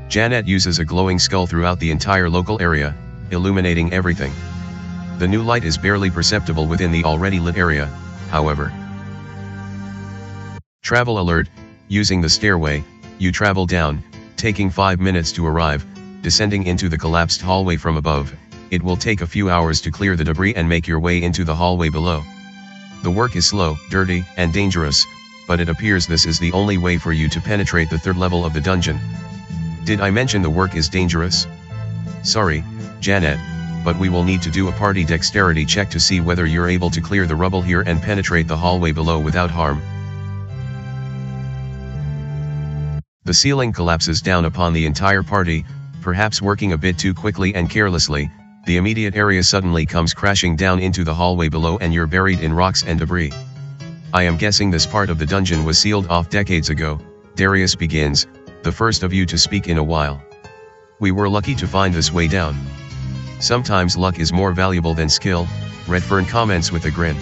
Janet uses a glowing skull throughout the entire local area, illuminating everything. The new light is barely perceptible within the already lit area, however. Travel alert, using the stairway, you travel down, taking 5 minutes to arrive, descending into the collapsed hallway from above. It will take a few hours to clear the debris and make your way into the hallway below. The work is slow, dirty, and dangerous, but it appears this is the only way for you to penetrate the third level of the dungeon. Did I mention the work is dangerous? Sorry, Janet, but we will need to do a party dexterity check to see whether you're able to clear the rubble here and penetrate the hallway below without harm. The ceiling collapses down upon the entire party, perhaps working a bit too quickly and carelessly. The immediate area suddenly comes crashing down into the hallway below and you're buried in rocks and debris. I am guessing this part of the dungeon was sealed off decades ago. Darius begins, the first of you to speak in a while. We were lucky to find this way down. Sometimes luck is more valuable than skill, Redfern comments with a grin.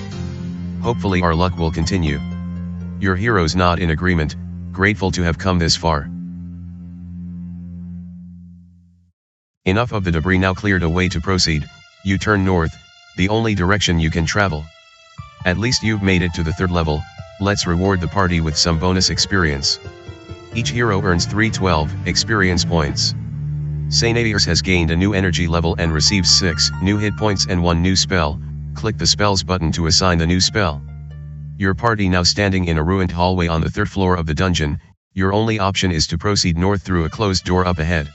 Hopefully our luck will continue. Your heroes nod in agreement, grateful to have come this far. Enough of the debris now cleared away to proceed. You turn north, the only direction you can travel. At least you've made it to the third level. Let's reward the party with some bonus experience. Each hero earns 312 experience points. Sainadius has gained a new energy level and receives 6 new hit points and 1 new spell. Click the spells button to assign the new spell. Your party now standing in a ruined hallway on the third floor of the dungeon. Your only option is to proceed north through a closed door up ahead.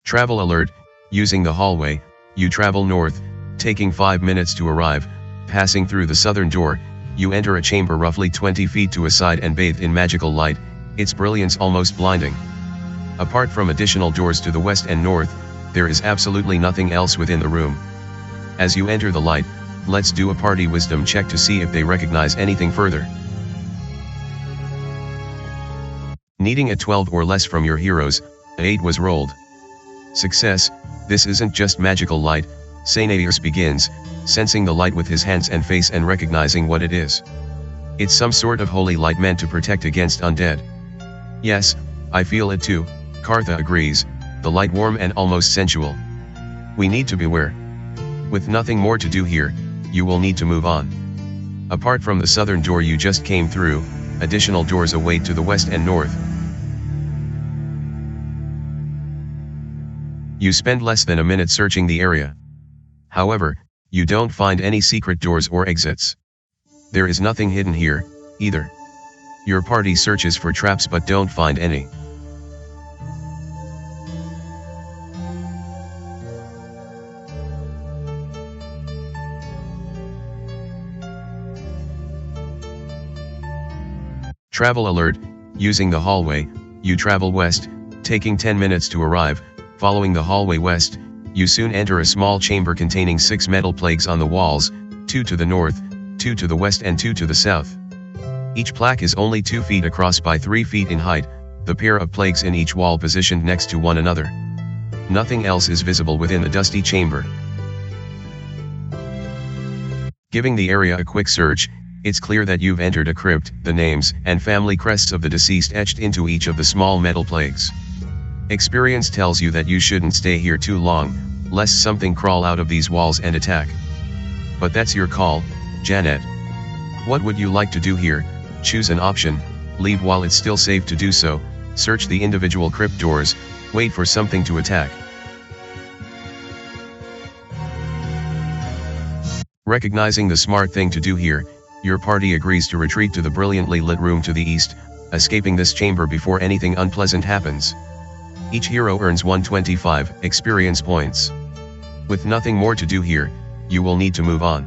Travel alert, using the hallway, you travel north, taking 5 minutes to arrive. Passing through the southern door, you enter a chamber roughly 20 feet to a side and bathed in magical light, its brilliance almost blinding. Apart from additional doors to the west and north, there is absolutely nothing else within the room. As you enter the light, let's do a party wisdom check to see if they recognize anything further. Needing a 12 or less from your heroes, an 8 was rolled. Success, this isn't just magical light, Sainadius begins, sensing the light with his hands and face and recognizing what it is. It's some sort of holy light meant to protect against undead. Yes, I feel it too, Kartha agrees, the light warm and almost sensual. We need to beware. With nothing more to do here, you will need to move on. Apart from the southern door you just came through, additional doors await to the west and north. You spend less than a minute searching the area. However, you don't find any secret doors or exits. There is nothing hidden here, either. Your party searches for traps but don't find any. Travel alert, using the hallway, you travel west, taking 10 minutes to arrive. Following the hallway west, you soon enter a small chamber containing 6 metal plaques on the walls, 2 to the north, 2 to the west and 2 to the south. Each plaque is only 2 feet across by 3 feet in height, the pair of plaques in each wall positioned next to one another. Nothing else is visible within the dusty chamber. Giving the area a quick search, it's clear that you've entered a crypt, the names and family crests of the deceased etched into each of the small metal plaques. Experience tells you that you shouldn't stay here too long, lest something crawl out of these walls and attack. But that's your call, Janet. What would you like to do here? Choose an option, leave while it's still safe to do so, search the individual crypt doors, wait for something to attack. Recognizing the smart thing to do here, your party agrees to retreat to the brilliantly lit room to the east, escaping this chamber before anything unpleasant happens. Each hero earns 125 experience points. With nothing more to do here, you will need to move on.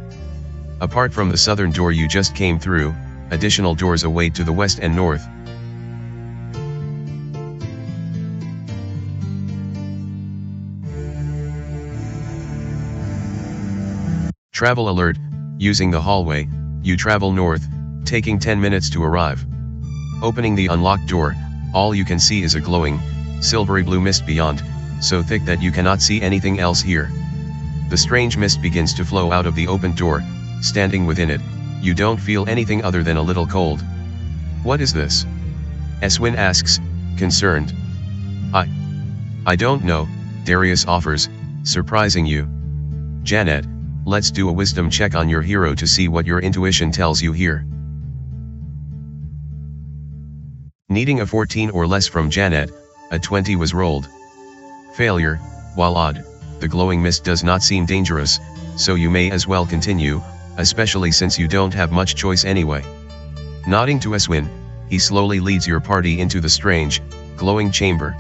Apart from the southern door you just came through, additional doors await to the west and north. Travel alert, using the hallway, you travel north, taking 10 minutes to arrive. Opening the unlocked door, all you can see is a glowing, silvery blue mist beyond, so thick that you cannot see anything else here. The strange mist begins to flow out of the opened door. Standing within it, you don't feel anything other than a little cold. What is this? Eswin asks, concerned. I don't know, Darius offers, surprising you. Janet, let's do a wisdom check on your hero to see what your intuition tells you here. Needing a 14 or less from Janet, a 20 was rolled. Failure, while odd, the glowing mist does not seem dangerous, so you may as well continue, especially since you don't have much choice anyway. Nodding to Eswin, he slowly leads your party into the strange, glowing chamber.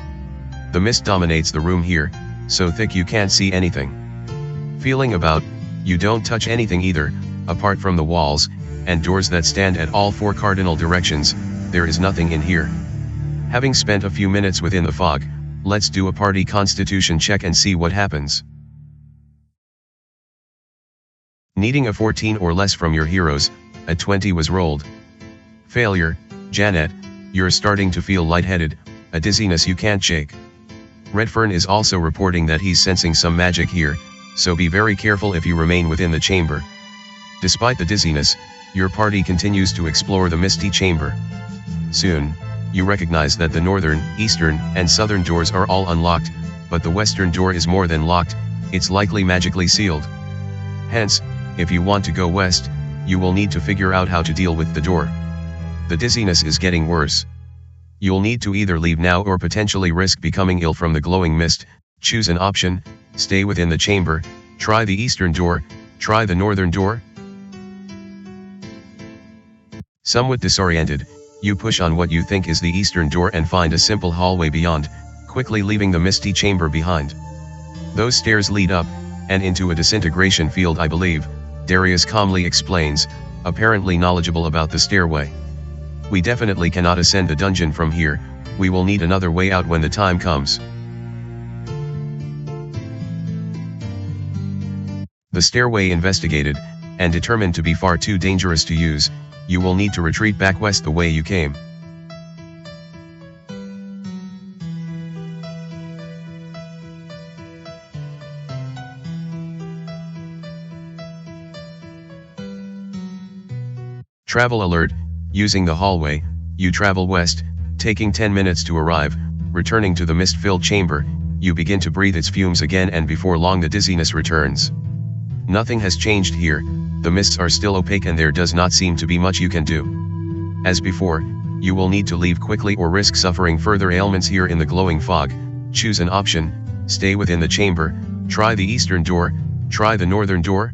The mist dominates the room here, so thick you can't see anything. Feeling about, you don't touch anything either, apart from the walls, and doors that stand at all 4 cardinal directions, there is nothing in here. Having spent a few minutes within the fog, let's do a party constitution check and see what happens. Needing a 14 or less from your heroes, a 20 was rolled. Failure, Janet, you're starting to feel lightheaded, a dizziness you can't shake. Redfern is also reporting that he's sensing some magic here, so be very careful if you remain within the chamber. Despite the dizziness, your party continues to explore the misty chamber. Soon, you recognize that the northern, eastern, and southern doors are all unlocked, but the western door is more than locked, it's likely magically sealed. Hence, if you want to go west, you will need to figure out how to deal with the door. The dizziness is getting worse. You'll need to either leave now or potentially risk becoming ill from the glowing mist. Choose an option, stay within the chamber, try the eastern door, try the northern door. Somewhat disoriented, you push on what you think is the eastern door and find a simple hallway beyond, quickly leaving the misty chamber behind. Those stairs lead up, and into a disintegration field I believe, Darius calmly explains, apparently knowledgeable about the stairway. We definitely cannot ascend the dungeon from here, we will need another way out when the time comes. The stairway investigated, and determined to be far too dangerous to use, you will need to retreat back west the way you came. Travel alert, using the hallway, you travel west, taking 10 minutes to arrive, returning to the mist-filled chamber, you begin to breathe its fumes again and before long the dizziness returns. Nothing has changed here, the mists are still opaque and there does not seem to be much you can do. As before, you will need to leave quickly or risk suffering further ailments here in the glowing fog. Choose an option, stay within the chamber, try the eastern door, try the northern door.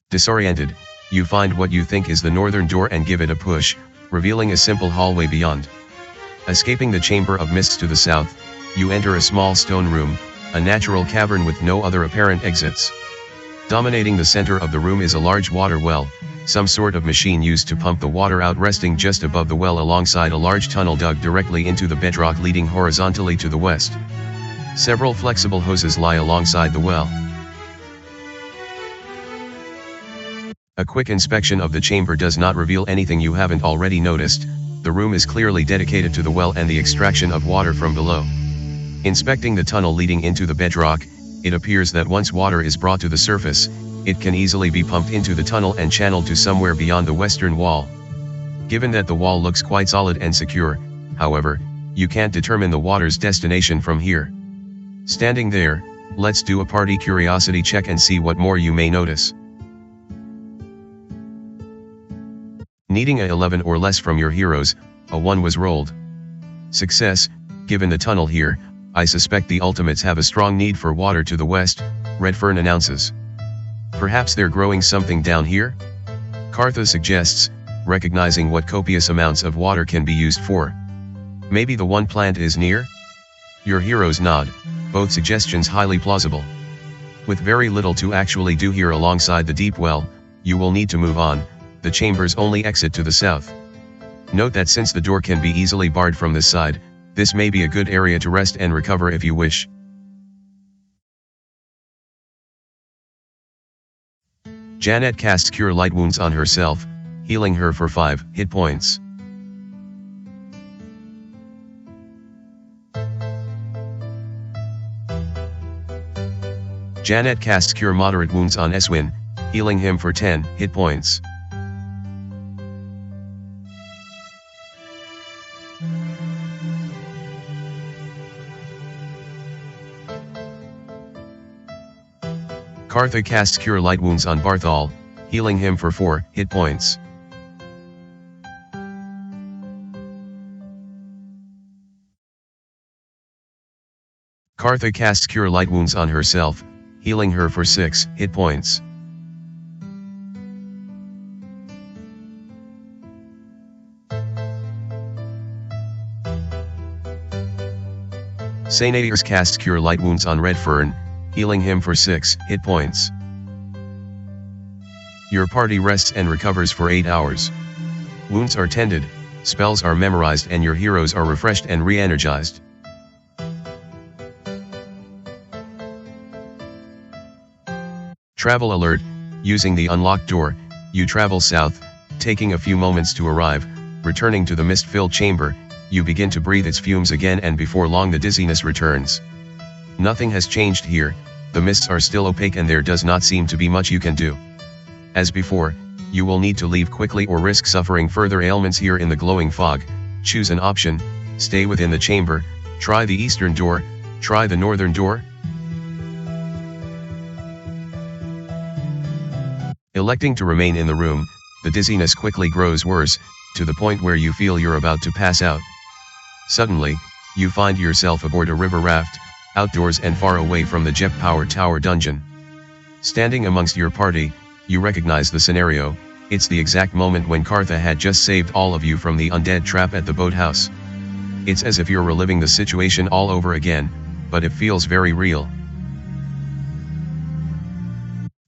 Disoriented, you find what you think is the northern door and give it a push, revealing a simple hallway beyond. Escaping the chamber of mists to the south, you enter a small stone room, a natural cavern with no other apparent exits. Dominating the center of the room is a large water well, some sort of machine used to pump the water out resting just above the well alongside a large tunnel dug directly into the bedrock leading horizontally to the west. Several flexible hoses lie alongside the well. A quick inspection of the chamber does not reveal anything you haven't already noticed. The room is clearly dedicated to the well and the extraction of water from below. Inspecting the tunnel leading into the bedrock, it appears that once water is brought to the surface, it can easily be pumped into the tunnel and channeled to somewhere beyond the western wall. Given that the wall looks quite solid and secure, however, you can't determine the water's destination from here. Standing there, let's do a party curiosity check and see what more you may notice. Needing a 11 or less from your heroes, a 1 was rolled. Success, given the tunnel here, I suspect the ultimates have a strong need for water to the west, Redfern announces. Perhaps they're growing something down here? Cartha suggests, recognizing what copious amounts of water can be used for. Maybe the one plant is near? Your heroes nod, both suggestions highly plausible. With very little to actually do here alongside the deep well, you will need to move on, the chamber's only exit to the south. Note that since the door can be easily barred from this side, this may be a good area to rest and recover if you wish. Janet casts Cure Light Wounds on herself, healing her for 5 hit points. Janet casts Cure Moderate Wounds on Eswin, healing him for 10 hit points. Kartha casts Cure Light Wounds on Barthol, healing him for 4 hit points. Kartha casts Cure Light Wounds on herself, healing her for 6 hit points. Sainairs casts Cure Light Wounds on Redfern, healing him for 6 hit points. Your party rests and recovers for 8 hours. Wounds are tended, spells are memorized, and your heroes are refreshed and re-energized. Travel alert: using the unlocked door, you travel south, taking a few moments to arrive. Returning to the mist-filled chamber, you begin to breathe its fumes again, and before long the dizziness returns. Nothing has changed here, the mists are still opaque and there does not seem to be much you can do. As before, you will need to leave quickly or risk suffering further ailments here in the glowing fog. Choose an option: stay within the chamber, try the eastern door, try the northern door. Electing to remain in the room, the dizziness quickly grows worse, to the point where you feel you're about to pass out. Suddenly, you find yourself aboard a river raft, outdoors and far away from the Jep Power Tower dungeon. Standing amongst your party, you recognize the scenario. It's the exact moment when Kartha had just saved all of you from the undead trap at the boathouse. It's as if you're reliving the situation all over again, but it feels very real.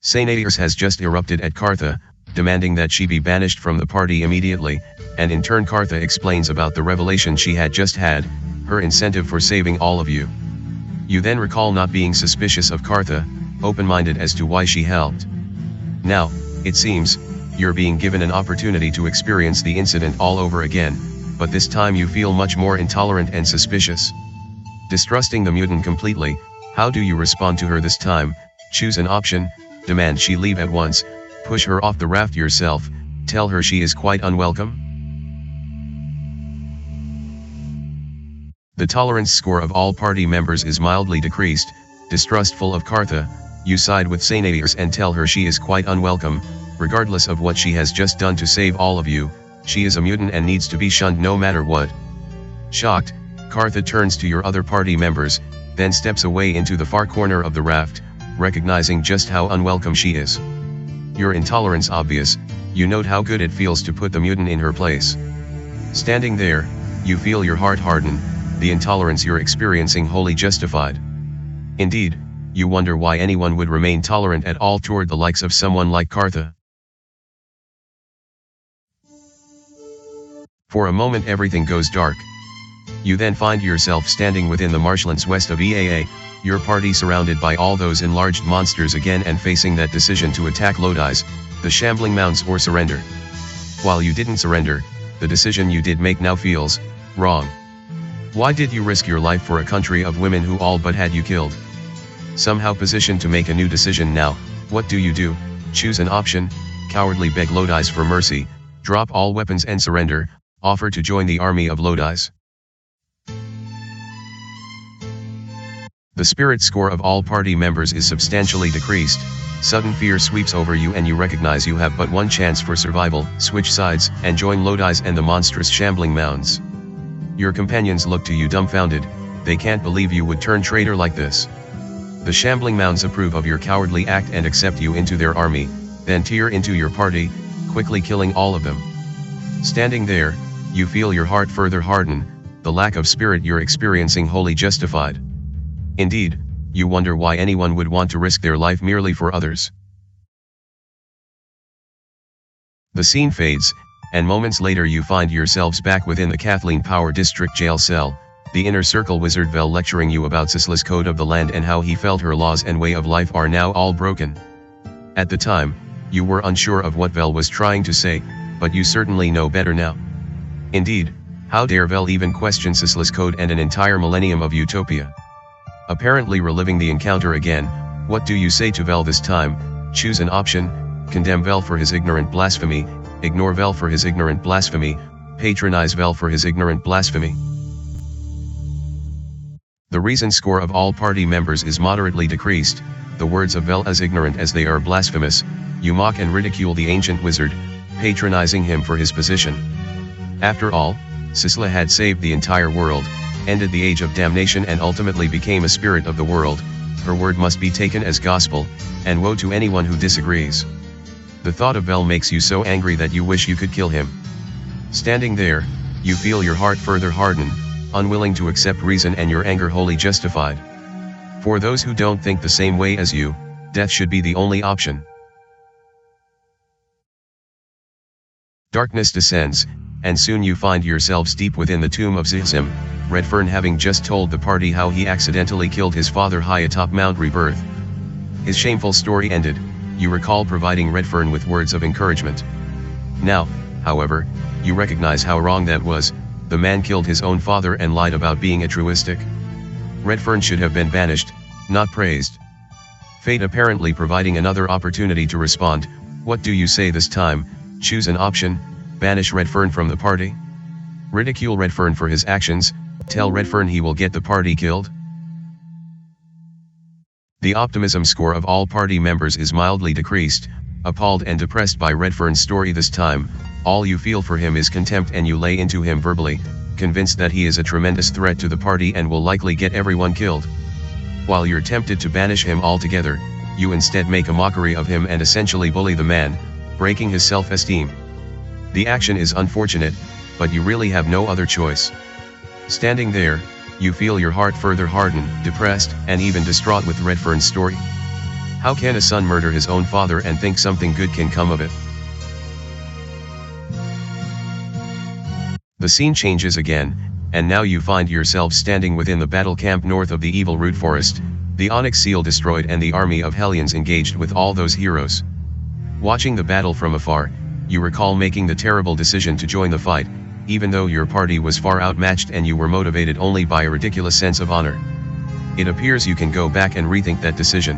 Sainairs has just erupted at Kartha, demanding that she be banished from the party immediately, and in turn Kartha explains about the revelation she had just had, her incentive for saving all of you. You then recall not being suspicious of Kartha, open-minded as to why she helped. Now, it seems, you're being given an opportunity to experience the incident all over again, but this time you feel much more intolerant and suspicious. Distrusting the mutant completely, how do you respond to her this time? Choose an option: demand she leave at once, push her off the raft yourself, tell her she is quite unwelcome. The tolerance score of all party members is mildly decreased. Distrustful of Kartha, you side with Sainairs and tell her she is quite unwelcome, regardless of what she has just done to save all of you. She is a mutant and needs to be shunned no matter what. Shocked, Kartha turns to your other party members, then steps away into the far corner of the raft, recognizing just how unwelcome she is. Your intolerance obvious, you note how good it feels to put the mutant in her place. Standing there, you feel your heart harden, the intolerance you're experiencing wholly justified. Indeed, you wonder why anyone would remain tolerant at all toward the likes of someone like Kartha. For a moment everything goes dark. You then find yourself standing within the marshlands west of EAA, your party surrounded by all those enlarged monsters again and facing that decision to attack Lodi's, the Shambling Mounds, or surrender. While you didn't surrender, the decision you did make now feels wrong. Why did you risk your life for a country of women who all but had you killed? Somehow positioned to make a new decision now, what do? Choose an option: cowardly beg Lodi's for mercy, drop all weapons and surrender, offer to join the army of Lodi's. The spirit score of all party members is substantially decreased. Sudden fear sweeps over you and you recognize you have but one chance for survival: switch sides and join Lodi's and the monstrous Shambling Mounds. Your companions look to you dumbfounded, they can't believe you would turn traitor like this. The Shambling Mounds approve of your cowardly act and accept you into their army, then tear into your party, quickly killing all of them. Standing there, you feel your heart further harden, the lack of spirit you're experiencing wholly justified. Indeed, you wonder why anyone would want to risk their life merely for others. The scene fades, and moments later you find yourselves back within the Kathleen Power District jail cell, the inner circle wizard Vel lecturing you about Sisla's code of the land and how he felt her laws and way of life are now all broken. At the time, you were unsure of what Vel was trying to say, but you certainly know better now. Indeed, how dare Vel even question Sisla's code and an entire millennium of utopia? Apparently reliving the encounter again, what do you say to Vel this time? Choose an option: condemn Vel for his ignorant blasphemy, ignore Vel for his ignorant blasphemy, patronize Vel for his ignorant blasphemy. The reason score of all party members is moderately decreased. The words of Vel as ignorant as they are blasphemous. You mock and ridicule the ancient wizard, patronizing him for his position. After all, Sisla had saved the entire world, ended the age of damnation and ultimately became a spirit of the world. Her word must be taken as gospel, and woe to anyone who disagrees. The thought of Vel makes you so angry that you wish you could kill him. Standing there, you feel your heart further harden, unwilling to accept reason and your anger wholly justified. For those who don't think the same way as you, death should be the only option. Darkness descends, and soon you find yourselves deep within the tomb of VIII, Redfern having just told the party how he accidentally killed his father high atop Mount Rebirth. His shameful story ended, you recall providing Redfern with words of encouragement. Now, however, you recognize how wrong that was. The man killed his own father and lied about being altruistic. Redfern should have been banished, not praised. Fate apparently providing another opportunity to respond. What do you say this time? Choose an option: banish Redfern from the party, ridicule Redfern for his actions, tell Redfern he will get the party killed. The optimism score of all party members is mildly decreased. Appalled and depressed by Redfern's story this time, all you feel for him is contempt and you lay into him verbally, convinced that he is a tremendous threat to the party and will likely get everyone killed. While you're tempted to banish him altogether, you instead make a mockery of him and essentially bully the man, breaking his self-esteem. The action is unfortunate, but you really have no other choice. Standing there, you feel your heart further harden, depressed, and even distraught with Redfern's story. How can a son murder his own father and think something good can come of it? The scene changes again, and now you find yourself standing within the battle camp north of the evil root forest, the Onyx Seal destroyed and the army of Hellions engaged with all those heroes. Watching the battle from afar, you recall making the terrible decision to join the fight, even though your party was far outmatched and you were motivated only by a ridiculous sense of honor. It appears you can go back and rethink that decision.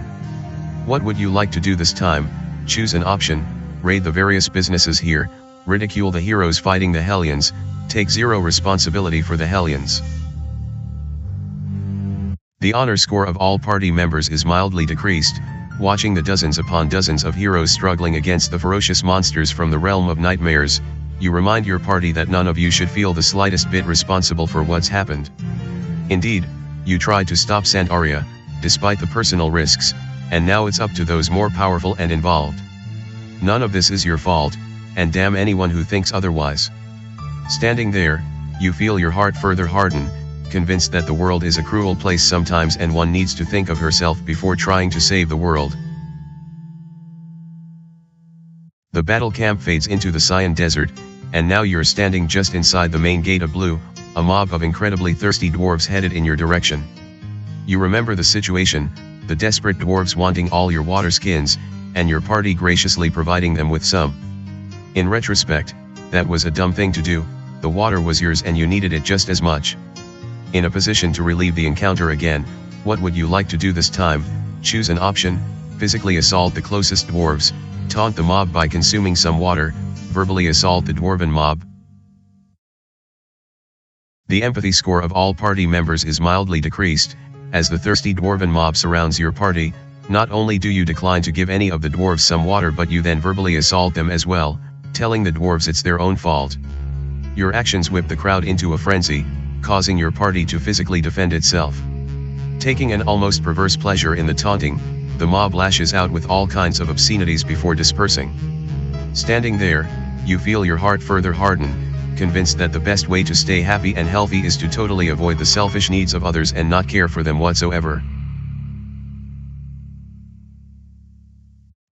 What would you like to do this time? Choose an option: raid the various businesses here, ridicule the heroes fighting the Hellions, take zero responsibility for the Hellions. The honor score of all party members is mildly decreased. Watching the dozens upon dozens of heroes struggling against the ferocious monsters from the realm of nightmares, you remind your party that none of you should feel the slightest bit responsible for what's happened. Indeed, you tried to stop Sandaria, despite the personal risks, and now it's up to those more powerful and involved. None of this is your fault, and damn anyone who thinks otherwise. Standing there, you feel your heart further harden, convinced that the world is a cruel place sometimes and one needs to think of herself before trying to save the world. The battle camp fades into the Cyan Desert, and now you're standing just inside the main gate of blue, a mob of incredibly thirsty dwarves headed in your direction. You remember the situation, the desperate dwarves wanting all your water skins, and your party graciously providing them with some. In retrospect, that was a dumb thing to do. The water was yours and you needed it just as much. In a position to relieve the encounter again, what would you like to do this time? Choose an option: physically assault the closest dwarves, taunt the mob by consuming some water, verbally assault the dwarven mob. The empathy score of all party members is mildly decreased. As the thirsty dwarven mob surrounds your party, not only do you decline to give any of the dwarves some water, but you then verbally assault them as well, telling the dwarves it's their own fault. Your actions whip the crowd into a frenzy, causing your party to physically defend itself. Taking an almost perverse pleasure in the taunting, the mob lashes out with all kinds of obscenities before dispersing. Standing there, you feel your heart further harden, convinced that the best way to stay happy and healthy is to totally avoid the selfish needs of others and not care for them whatsoever.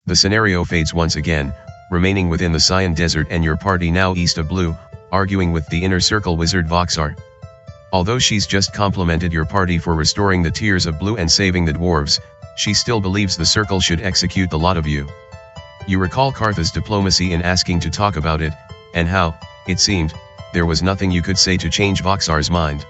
The scenario fades once again, remaining within the Cyan Desert and your party now east of Blue, arguing with the inner circle wizard Voxar. Although she's just complimented your party for restoring the Tears of Blue and saving the dwarves, she still believes the circle should execute the lot of you. You recall Kartha's diplomacy in asking to talk about it, and how, it seemed, there was nothing you could say to change Voxar's mind.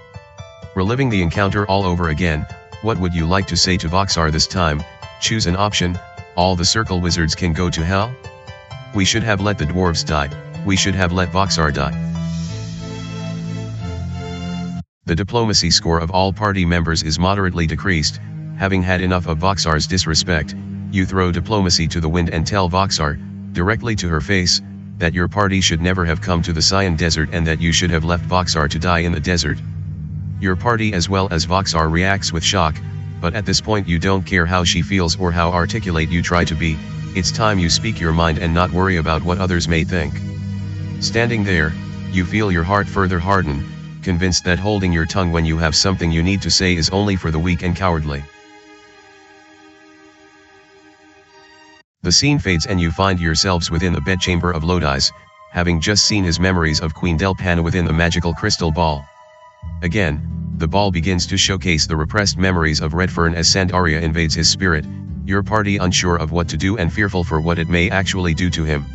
Reliving the encounter all over again, what would you like to say to Voxar this time? Choose an option. All the circle wizards can go to hell? We should have let the dwarves die. We should have let Voxar die. The diplomacy score of all party members is moderately decreased. Having had enough of Voxar's disrespect, you throw diplomacy to the wind and tell Voxar, directly to her face, that your party should never have come to the Cyan Desert and that you should have left Voxar to die in the desert. Your party as well as Voxar reacts with shock, but at this point you don't care how she feels or how articulate you try to be. It's time you speak your mind and not worry about what others may think. Standing there, you feel your heart further harden, convinced that holding your tongue when you have something you need to say is only for the weak and cowardly. The scene fades and you find yourselves within the bedchamber of Lodi's, having just seen his memories of Queen Delpana within the magical crystal ball. Again, the ball begins to showcase the repressed memories of Redfern as Sandaria invades his spirit, your party unsure of what to do and fearful for what it may actually do to him.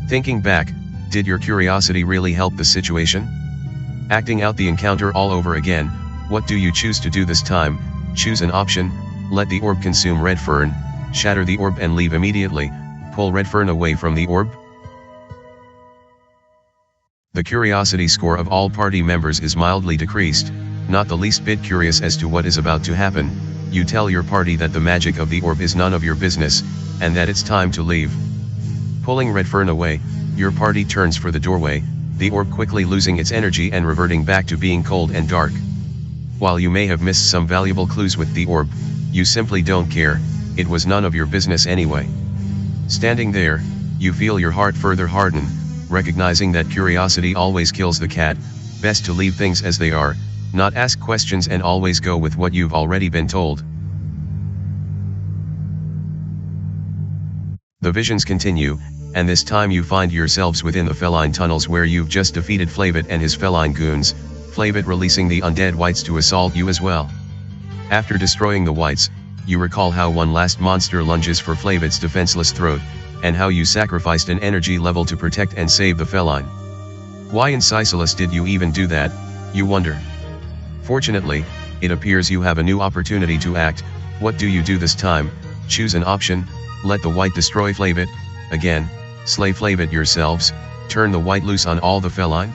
Thinking back, did your curiosity really help the situation? Acting out the encounter all over again, what do you choose to do this time? Choose an option. Let the orb consume Redfern, shatter the orb and leave immediately, pull Redfern away from the orb. The curiosity score of all party members is mildly decreased, not the least bit curious as to what is about to happen. You tell your party that the magic of the orb is none of your business, and that it's time to leave. Pulling Redfern away, your party turns for the doorway, the orb quickly losing its energy and reverting back to being cold and dark. While you may have missed some valuable clues with the orb, you simply don't care, it was none of your business anyway. Standing there, you feel your heart further harden, recognizing that curiosity always kills the cat. Best to leave things as they are, not ask questions and always go with what you've already been told. The visions continue, and this time you find yourselves within the feline tunnels where you've just defeated Flavit and his feline goons, Flavit releasing the undead wights to assault you as well. After destroying the wights, you recall how one last monster lunges for Flavit's defenseless throat, and how you sacrificed an energy level to protect and save the feline. Why in Sicelus did you even do that, you wonder? Fortunately, it appears you have a new opportunity to act. What do you do this time? Choose an option. Let the wight destroy Flavit, again, slay Flavit yourselves, turn the wight loose on all the feline.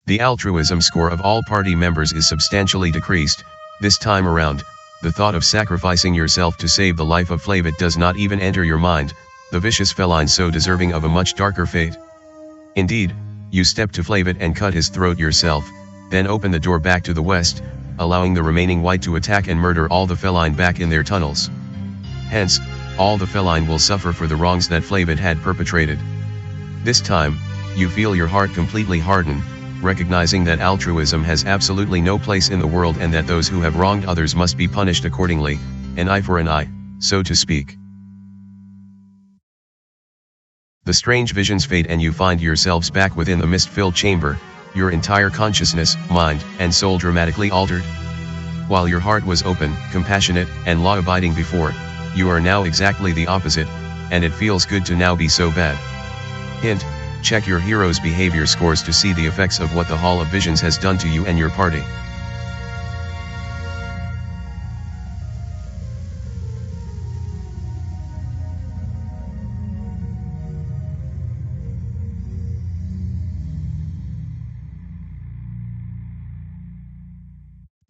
The altruism score of all party members is substantially decreased. This time around, the thought of sacrificing yourself to save the life of Flavit does not even enter your mind, the vicious feline so deserving of a much darker fate. Indeed, you step to Flavit and cut his throat yourself, then open the door back to the west, allowing the remaining wight to attack and murder all the feline back in their tunnels. Hence, all the feline will suffer for the wrongs that Flavit had perpetrated. This time, you feel your heart completely harden, recognizing that altruism has absolutely no place in the world and that those who have wronged others must be punished accordingly, an eye for an eye, so to speak. The strange visions fade and you find yourselves back within the mist-filled chamber, your entire consciousness, mind, and soul dramatically altered. While your heart was open, compassionate, and law-abiding before, you are now exactly the opposite, and it feels good to now be so bad. Hint: check your hero's behavior scores to see the effects of what the Hall of Visions has done to you and your party.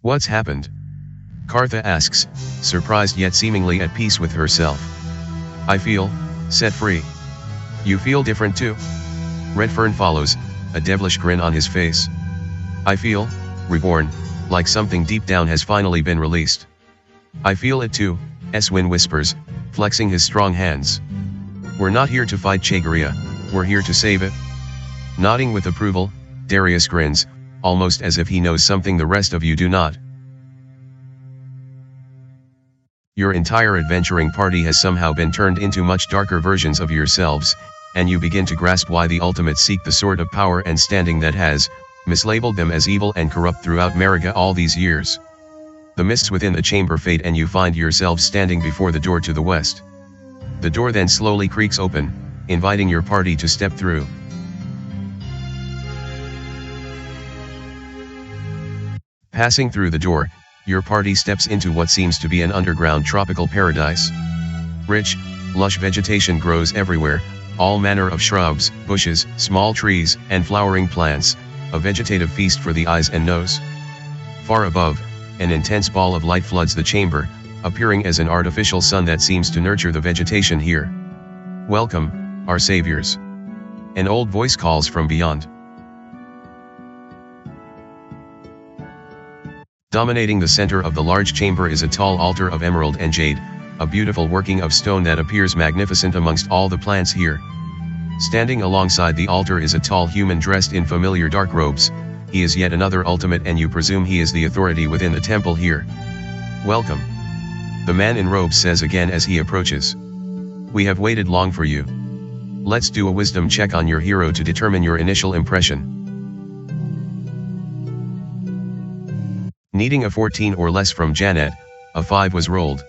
What's happened? Kartha asks, surprised yet seemingly at peace with herself. I feel set free. You feel different too? Redfern follows, a devilish grin on his face. I feel reborn, like something deep down has finally been released. I feel it too, Eswin whispers, flexing his strong hands. We're not here to fight Chegoria, we're here to save it. Nodding with approval, Darius grins, almost as if he knows something the rest of you do not. Your entire adventuring party has somehow been turned into much darker versions of yourselves, and you begin to grasp why the ultimates seek the sort of power and standing that has mislabeled them as evil and corrupt throughout Mariga all these years. The mists within the chamber fade and you find yourselves standing before the door to the west. The door then slowly creaks open, inviting your party to step through. Passing through the door, your party steps into what seems to be an underground tropical paradise. Rich, lush vegetation grows everywhere, all manner of shrubs, bushes, small trees, and flowering plants, a vegetative feast for the eyes and nose. Far above, an intense ball of light floods the chamber, appearing as an artificial sun that seems to nurture the vegetation here. "Welcome, our saviors." An old voice calls from beyond. Dominating the center of the large chamber is a tall altar of emerald and jade, a beautiful working of stone that appears magnificent amongst all the plants here. Standing alongside the altar is a tall human dressed in familiar dark robes. He is yet another ultimate and you presume he is the authority within the temple here. "Welcome," the man in robes says again as he approaches. "We have waited long for you. Let's do a wisdom check on your hero to determine your initial impression." Needing a 14 or less from Janet, a 5 was rolled.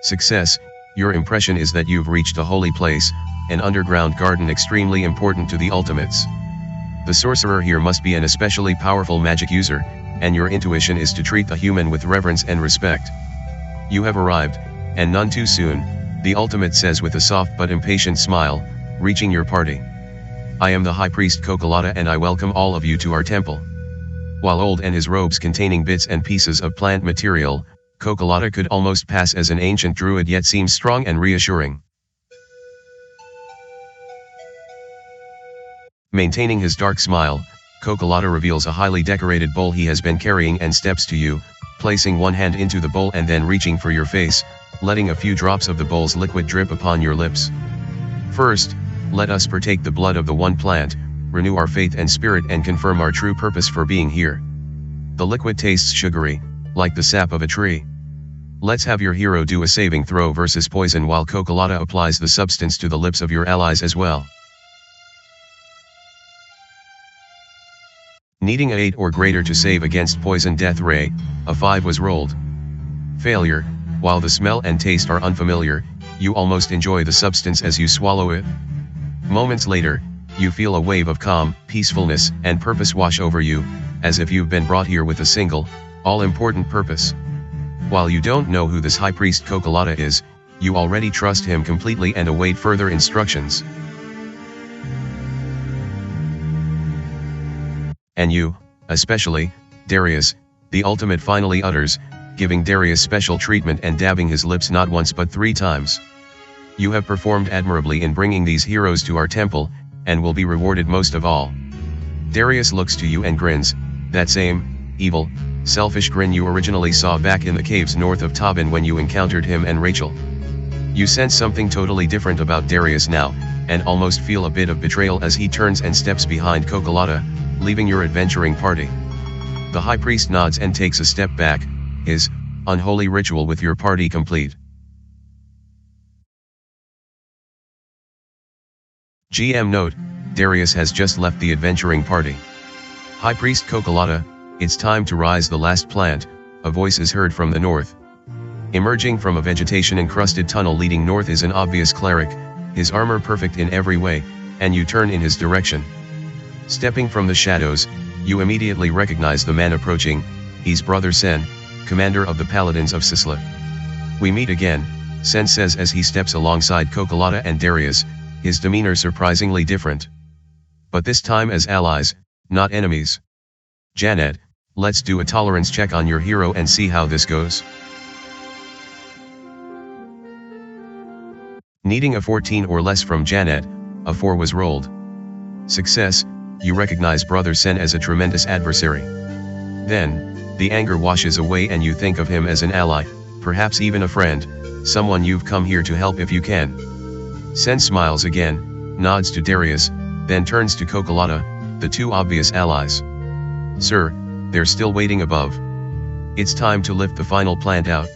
Success, your impression is that you've reached a holy place, an underground garden extremely important to the ultimates. The sorcerer here must be an especially powerful magic user, and your intuition is to treat the human with reverence and respect. "You have arrived, and none too soon," the ultimate says with a soft but impatient smile, reaching your party. "I am the High Priest Cocolata and I welcome all of you to our temple." While old and his robes containing bits and pieces of plant material, Cocolata could almost pass as an ancient druid yet seems strong and reassuring. Maintaining his dark smile, Cocolata reveals a highly decorated bowl he has been carrying and steps to you, placing one hand into the bowl and then reaching for your face, letting a few drops of the bowl's liquid drip upon your lips. "First, let us partake the blood of the one plant, renew our faith and spirit and confirm our true purpose for being here." The liquid tastes sugary, like the sap of a tree. Let's have your hero do a saving throw versus poison while Cocolata applies the substance to the lips of your allies as well. Needing a 8 or greater to save against poison death ray, a 5 was rolled. Failure, while the smell and taste are unfamiliar, you almost enjoy the substance as you swallow it. Moments later, you feel a wave of calm, peacefulness, and purpose wash over you, as if you've been brought here with a single, all-important purpose. While you don't know who this High Priest Cocolata is, you already trust him completely and await further instructions. "And you, especially, Darius," the ultimate finally utters, giving Darius special treatment and dabbing his lips not once but 3 times. "You have performed admirably in bringing these heroes to our temple, and will be rewarded most of all." Darius looks to you and grins, that same, evil, selfish grin you originally saw back in the caves north of Tabin when you encountered him and Rachel. You sense something totally different about Darius now, and almost feel a bit of betrayal as he turns and steps behind Cocolata, leaving your adventuring party. The High Priest nods and takes a step back, his unholy ritual with your party complete. GM note, Darius has just left the adventuring party. High Priest Cocolata, it's time to rise the last plant, a voice is heard from the north. Emerging from a vegetation-encrusted tunnel leading north is an obvious cleric, his armor perfect in every way, and you turn in his direction. Stepping from the shadows, you immediately recognize the man approaching, he's Brother Sen, commander of the Paladins of Sisla. "We meet again," Sen says as he steps alongside Cocolata and Darius, his demeanor surprisingly different. But this time as allies, not enemies. "Janet, let's do a tolerance check on your hero and see how this goes." Needing a 14 or less from Janet, a 4 was rolled. Success, you recognize Brother Sen as a tremendous adversary. Then, the anger washes away and you think of him as an ally, perhaps even a friend, someone you've come here to help if you can. Sen smiles again, nods to Darius, then turns to Cocolata, the two obvious allies. Sir, they're still waiting above. It's time to lift the final plant out.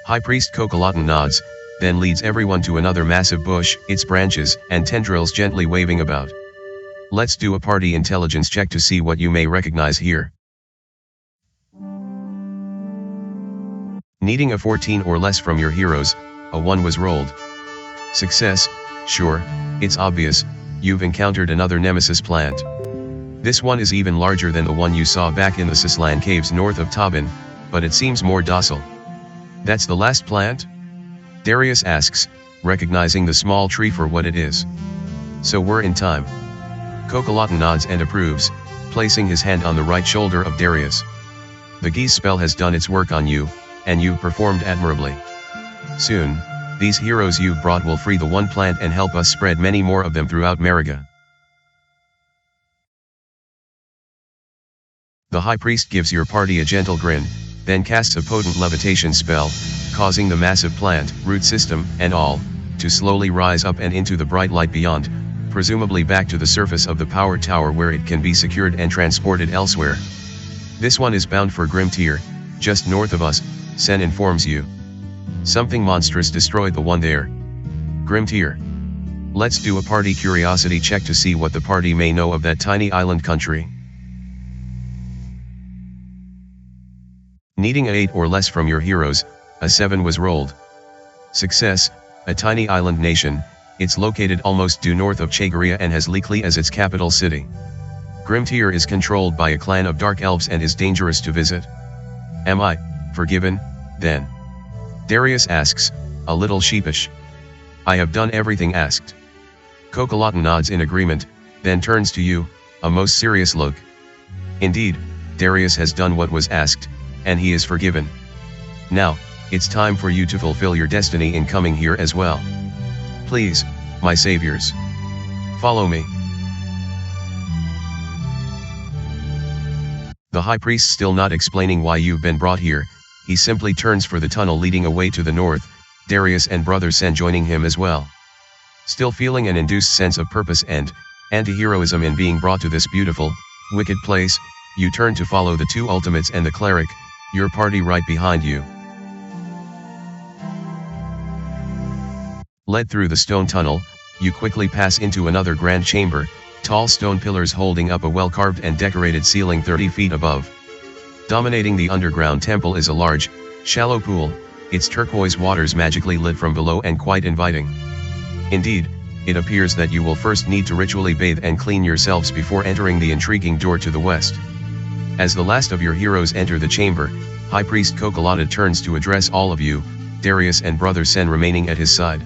High Priest Cocolata nods, then leads everyone to another massive bush, its branches and tendrils gently waving about. Let's do a party intelligence check to see what you may recognize here. Needing a 14 or less from your heroes, a 1 was rolled. Success, sure, it's obvious, you've encountered another Nemesis plant. This one is even larger than the one you saw back in the Sislan caves north of Tabin, but it seems more docile. That's the last plant? Darius asks, recognizing the small tree for what it is. So we're in time. Cocolata nods and approves, placing his hand on the right shoulder of Darius. The Geese spell has done its work on you, and you've performed admirably. Soon, these heroes you've brought will free the one plant and help us spread many more of them throughout Mariga. The High Priest gives your party a gentle grin, then casts a potent levitation spell, causing the massive plant, root system, and all, to slowly rise up and into the bright light beyond, presumably back to the surface of the power tower where it can be secured and transported elsewhere. This one is bound for Grimtier, just north of us, Sen informs you. Something monstrous destroyed the one there. Grimtier. Let's do a party curiosity check to see what the party may know of that tiny island country. Needing a 8 or less from your heroes, a 7 was rolled. Success, a tiny island nation, it's located almost due north of Chegoria and has Leekly as its capital city. Grimtier is controlled by a clan of dark elves and is dangerous to visit. Am I forgiven, then? Darius asks, a little sheepish. I have done everything asked. Cocolata nods in agreement, then turns to you, a most serious look. Indeed, Darius has done what was asked, and he is forgiven. Now, it's time for you to fulfill your destiny in coming here as well. Please, my saviors. Follow me. The High Priest still not explaining why you've been brought here, he simply turns for the tunnel leading away to the north, Darius and Brother Sen joining him as well. Still feeling an induced sense of purpose and anti-heroism in being brought to this beautiful, wicked place, you turn to follow the two ultimates and the cleric, your party right behind you. Led through the stone tunnel, you quickly pass into another grand chamber, tall stone pillars holding up a well-carved and decorated ceiling 30 feet above. Dominating the underground temple is a large, shallow pool, its turquoise waters magically lit from below and quite inviting. Indeed, it appears that you will first need to ritually bathe and clean yourselves before entering the intriguing door to the west. As the last of your heroes enter the chamber, High Priest Cocolata turns to address all of you, Darius and Brother Sen remaining at his side.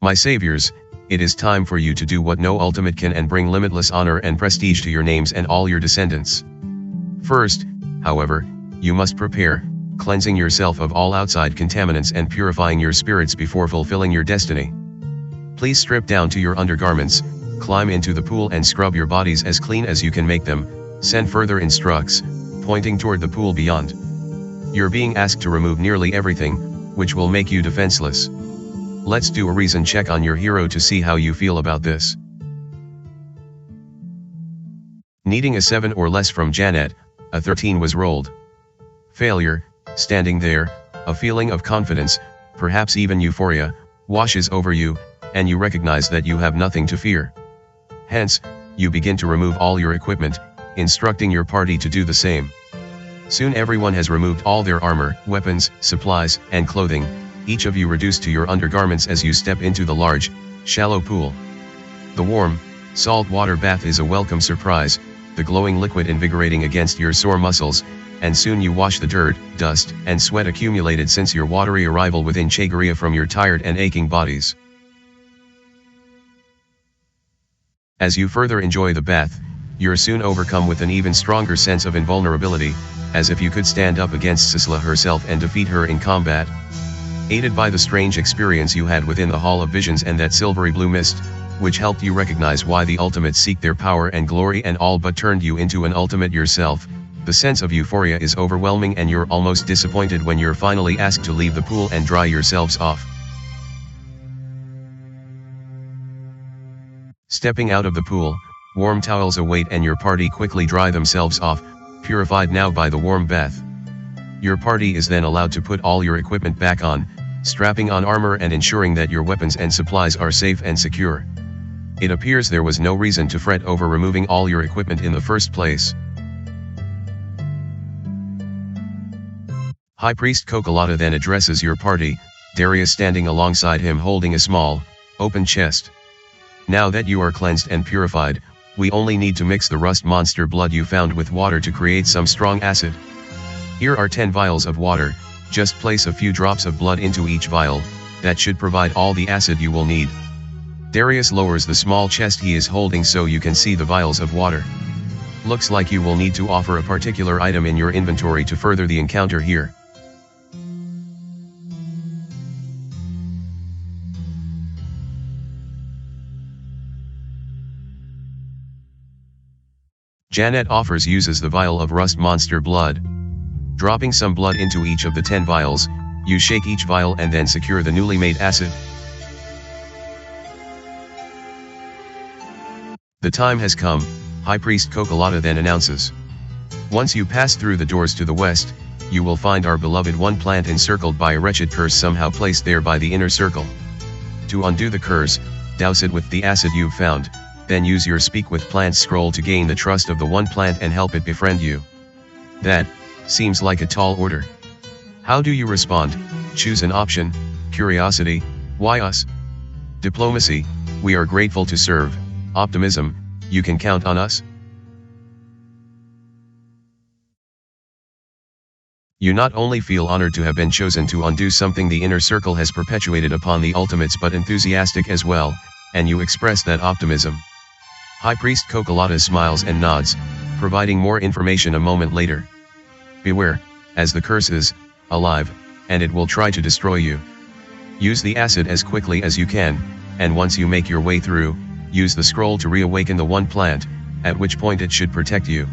My saviors, it is time for you to do what no ultimate can and bring limitless honor and prestige to your names and all your descendants. First, however, you must prepare, cleansing yourself of all outside contaminants and purifying your spirits before fulfilling your destiny. Please strip down to your undergarments, climb into the pool and scrub your bodies as clean as you can make them, Sen further instructs, pointing toward the pool beyond. You're being asked to remove nearly everything, which will make you defenseless. Let's do a reason check on your hero to see how you feel about this. Needing a 7 or less from Janet, a 13 was rolled. Failure, standing there, a feeling of confidence, perhaps even euphoria, washes over you, and you recognize that you have nothing to fear. Hence, you begin to remove all your equipment, instructing your party to do the same. Soon everyone has removed all their armor, weapons, supplies, and clothing, each of you reduced to your undergarments as you step into the large, shallow pool. The warm, salt water bath is a welcome surprise, the glowing liquid invigorating against your sore muscles, and soon you wash the dirt, dust, and sweat accumulated since your watery arrival within Chegoria from your tired and aching bodies. As you further enjoy the bath, you're soon overcome with an even stronger sense of invulnerability, as if you could stand up against Sisla herself and defeat her in combat. Aided by the strange experience you had within the Hall of Visions and that silvery blue mist, which helped you recognize why the ultimates seek their power and glory and all but turned you into an ultimate yourself, the sense of euphoria is overwhelming and you're almost disappointed when you're finally asked to leave the pool and dry yourselves off. Stepping out of the pool, warm towels await and your party quickly dry themselves off, purified now by the warm bath. Your party is then allowed to put all your equipment back on, strapping on armor and ensuring that your weapons and supplies are safe and secure. It appears there was no reason to fret over removing all your equipment in the first place. High Priest Cocolata then addresses your party, Darius standing alongside him holding a small, open chest. Now that you are cleansed and purified, we only need to mix the rust monster blood you found with water to create some strong acid. Here are 10 vials of water, just place a few drops of blood into each vial, that should provide all the acid you will need. Darius lowers the small chest he is holding so you can see the vials of water. Looks like you will need to offer a particular item in your inventory to further the encounter here. Janet uses the vial of rust monster blood. Dropping some blood into each of the 10 vials, you shake each vial and then secure the newly made acid. The time has come, High Priest Cocolata then announces. Once you pass through the doors to the west, you will find our beloved One Plant encircled by a wretched curse somehow placed there by the inner circle. To undo the curse, douse it with the acid you've found, then use your Speak with Plants scroll to gain the trust of the One Plant and help it befriend you. That seems like a tall order. How do you respond? Choose an option. Curiosity, why us? Diplomacy, we are grateful to serve. Optimism, you can count on us. You not only feel honored to have been chosen to undo something the inner circle has perpetuated upon the ultimates but enthusiastic as well, and you express that optimism. High Priest Cocolata smiles and nods, providing more information a moment later. Beware, as the curse is alive, and it will try to destroy you. Use the acid as quickly as you can, and once you make your way through, use the scroll to reawaken the One Plant, at which point it should protect you.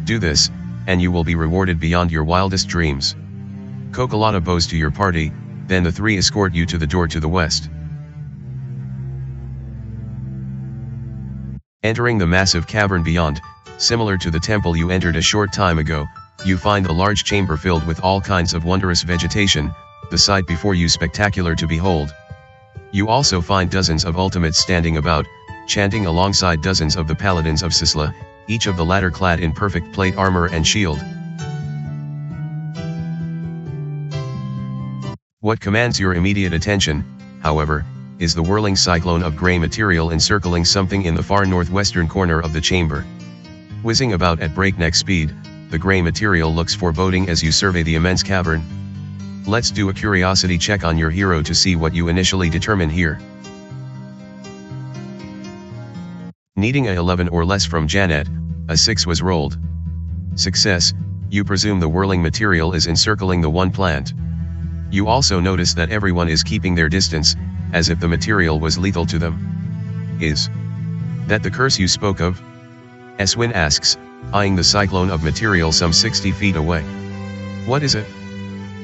Do this, and you will be rewarded beyond your wildest dreams. Cocolata bows to your party, then the three escort you to the door to the west. Entering the massive cavern beyond, similar to the temple you entered a short time ago, you find a large chamber filled with all kinds of wondrous vegetation, the sight before you spectacular to behold. You also find dozens of ultimates standing about, chanting alongside dozens of the paladins of Sisla, each of the latter clad in perfect plate armor and shield. What commands your immediate attention, however, is the whirling cyclone of gray material encircling something in the far northwestern corner of the chamber. Whizzing about at breakneck speed, the gray material looks foreboding as you survey the immense cavern. Let's do a curiosity check on your hero to see what you initially determine here. Needing a 11 or less from Janet, a 6 was rolled. Success, you presume the whirling material is encircling the One Plant. You also notice that everyone is keeping their distance, as if the material was lethal to them. Is that the curse you spoke of? Eswin asks, eyeing the cyclone of material some 60 feet away. What is it?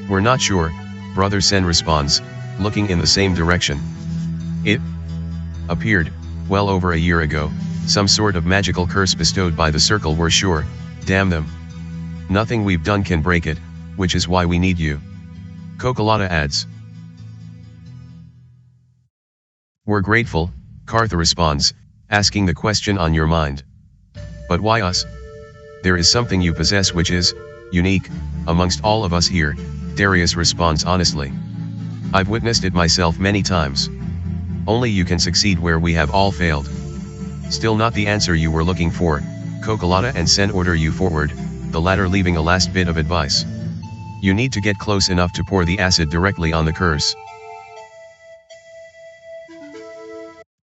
We're not sure, Brother Sen responds, looking in the same direction. It appeared, well over a year ago, some sort of magical curse bestowed by the circle, we're sure, damn them. Nothing we've done can break it, which is why we need you. Cocolata adds. We're grateful, Cartha responds, asking the question on your mind. But why us? There is something you possess which is unique amongst all of us here, Darius responds honestly. I've witnessed it myself many times. Only you can succeed where we have all failed. Still not the answer you were looking for, Cocolata and Sen order you forward, the latter leaving a last bit of advice. You need to get close enough to pour the acid directly on the curse.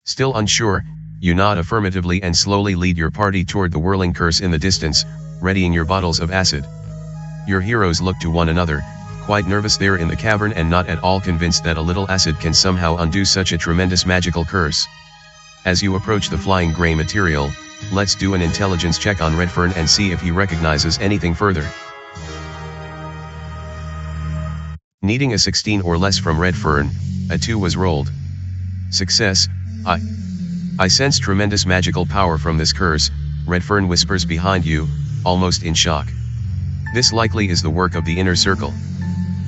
Still unsure, you nod affirmatively and slowly lead your party toward the whirling curse in the distance, readying your bottles of acid. Your heroes look to one another, quite nervous there in the cavern and not at all convinced that a little acid can somehow undo such a tremendous magical curse. As you approach the flying gray material, let's do an intelligence check on Redfern and see if he recognizes anything further. Needing a 16 or less from Redfern, a 2 was rolled. Success, I sense tremendous magical power from this curse, Redfern whispers behind you, almost in shock. This likely is the work of the inner circle.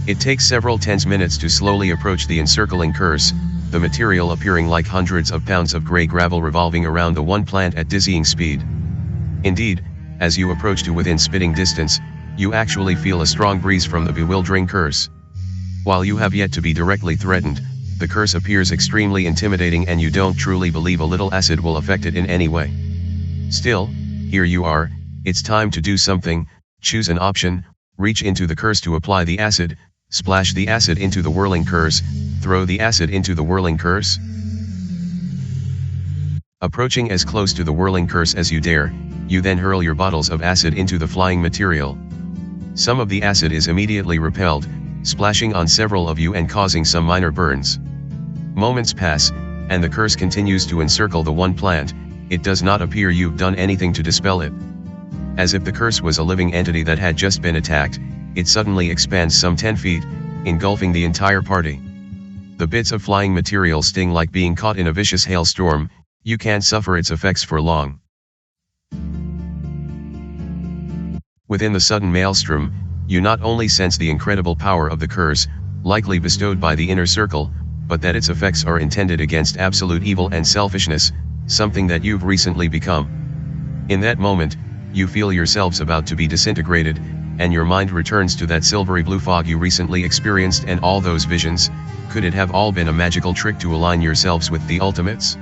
It takes several tense minutes to slowly approach the encircling curse, the material appearing like hundreds of pounds of grey gravel revolving around the one plant at dizzying speed. Indeed, as you approach to within spitting distance, you actually feel a strong breeze from the bewildering curse. While you have yet to be directly threatened, the curse appears extremely intimidating and you don't truly believe a little acid will affect it in any way. Still, here you are, it's time to do something. Choose an option, reach into the curse to apply the acid, splash the acid into the whirling curse, throw the acid into the whirling curse. Approaching as close to the whirling curse as you dare, you then hurl your bottles of acid into the flying material. Some of the acid is immediately repelled, splashing on several of you and causing some minor burns. Moments pass, and the curse continues to encircle the one plant. It does not appear you've done anything to dispel it. As if the curse was a living entity that had just been attacked, it suddenly expands some 10 feet, engulfing the entire party. The bits of flying material sting like being caught in a vicious hailstorm. You can't suffer its effects for long. Within the sudden maelstrom, you not only sense the incredible power of the curse, likely bestowed by the inner circle, but that its effects are intended against absolute evil and selfishness, something that you've recently become. In that moment, you feel yourselves about to be disintegrated, and your mind returns to that silvery blue fog you recently experienced and all those visions. Could it have all been a magical trick to align yourselves with the ultimates?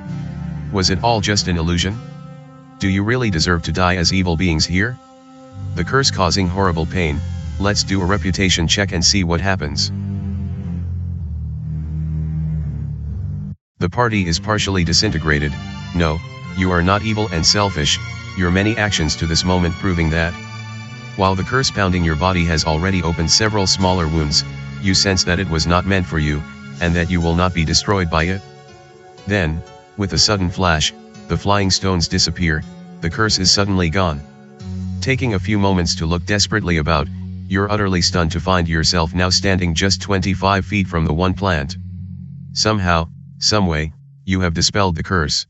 Was it all just an illusion? Do you really deserve to die as evil beings here? The curse causing horrible pain. Let's do a reputation check and see what happens. The party is partially disintegrated. No, you are not evil and selfish, your many actions to this moment proving that. While the curse pounding your body has already opened several smaller wounds, you sense that it was not meant for you, and that you will not be destroyed by it. Then, with a sudden flash, the flying stones disappear, the curse is suddenly gone. Taking a few moments to look desperately about, you're utterly stunned to find yourself now standing just 25 feet from the one plant. Somehow, someway, you have dispelled the curse.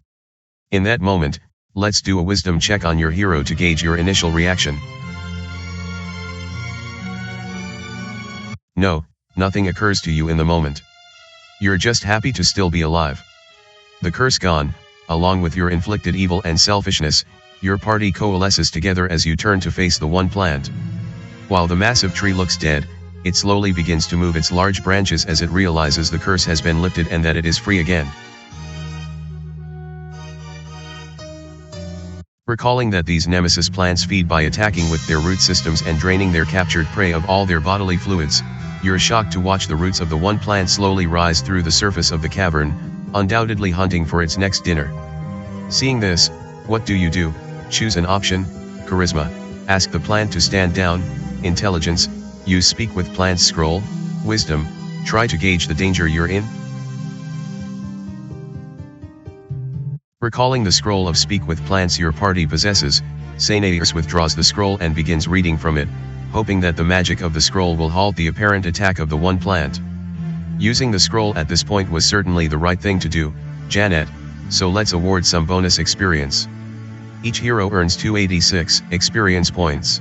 In that moment, let's do a wisdom check on your hero to gauge your initial reaction. No, nothing occurs to you in the moment. You're just happy to still be alive. The curse gone, along with your inflicted evil and selfishness, your party coalesces together as you turn to face the one plant. While the massive tree looks dead, it slowly begins to move its large branches as it realizes the curse has been lifted and that it is free again. Recalling that these nemesis plants feed by attacking with their root systems and draining their captured prey of all their bodily fluids, you're shocked to watch the roots of the one plant slowly rise through the surface of the cavern, undoubtedly hunting for its next dinner. Seeing this, what do? Choose an option. Charisma, ask the plant to stand down. Intelligence, use speak with plants scroll. Wisdom, try to gauge the danger you're in. Recalling the scroll of speak with plants your party possesses, Sainairs withdraws the scroll and begins reading from it, hoping that the magic of the scroll will halt the apparent attack of the one plant. Using the scroll at this point was certainly the right thing to do, Janet, so let's award some bonus experience. Each hero earns 286 experience points.